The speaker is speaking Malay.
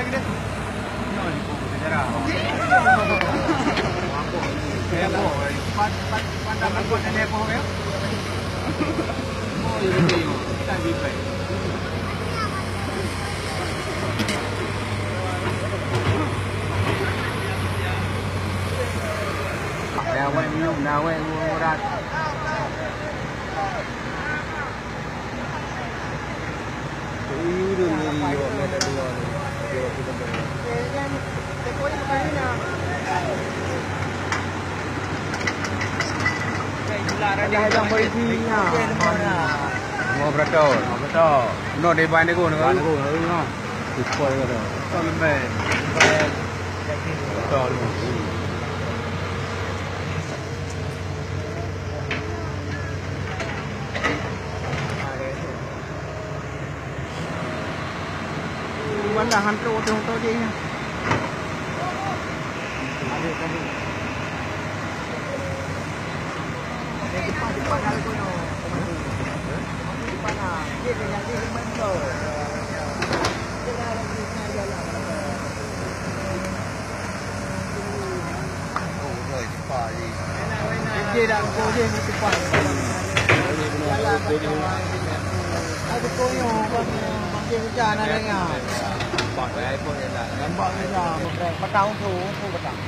lagi deh. No, di buku sejarah. Pandangan kau nenek apa ya? Oh, ini kita dipakai. Dawai minum, dawai urat. Ini ada yang berisinya. Mau berapa? Berapa? No, di mana ni kau? Mana kau? No. Display ada. Kalau main, betul. Mana hantar auto je ni. Ada tadi. Depan ada kau yo. Depan ah. Dia yang dia mentor. Dia dah lagi jalan. Oh, rồi cepat ni. Dia dah kau dia ni cepat. Ada kau yo bang hujan ada ngah. Nampak saya pun ni lah. Nampak ni lah. Petang tu, petang.